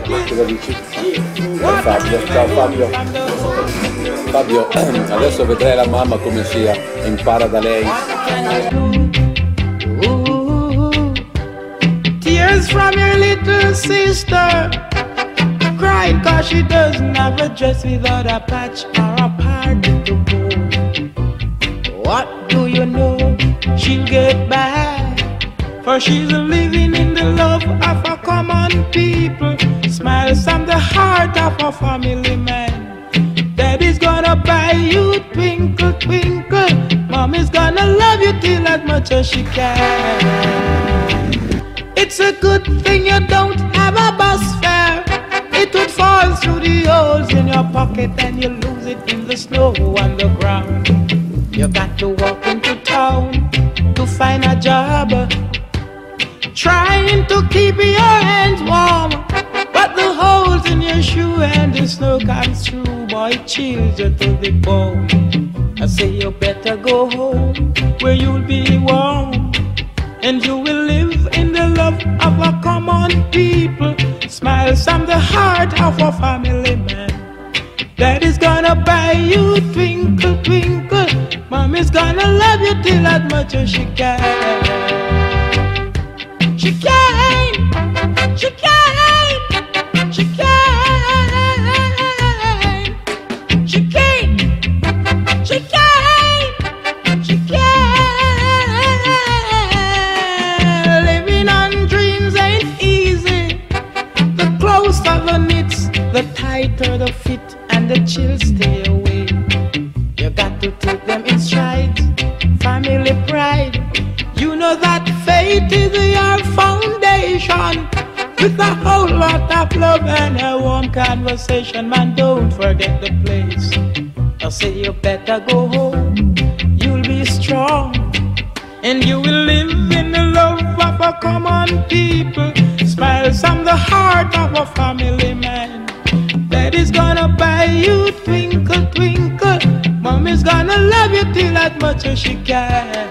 Cosa dici? Fabio, ciao Fabio. Fabio, adesso vedrai la mamma come sia, impara da lei. Tears from your little sister, crying cause she doesn't have a dress without a patch or a party to go. What do you know? She'll get back, for she's living in the love of a common people. Smiles from the heart of a family man. Daddy's gonna buy you twinkle, twinkle. Mommy's gonna love you till as much as she can. It's a good thing you don't have a bus fare. It would fall through the holes in your pocket and you lose it in the snow on the ground. You got to walk into town to find a job, trying to keep your hands warm, but the holes in your shoe and the snow comes through, boy, it chills you to the bone. I say you better go home where you'll be warm, and you will live in the love of a common people. Smiles from the heart of a family man. Daddy's gonna buy you twinkle, twinkle. Mommy's gonna love you till as much as she can. She can, she can, she can, she can, she can, she can. Living on dreams ain't easy. The closer the knits, the tighter the fit, and the chills stay away. You got to take them in stride. Family pride. You know that faith is your foundation. With a whole lot of love and a warm conversation, man, don't forget the place. I say you better go home. You'll be strong, and you will live in the love of a common people. Smiles from the heart of a family man. Daddy's gonna buy you twinkle, twinkle. Mommy's gonna love you till as much as she can.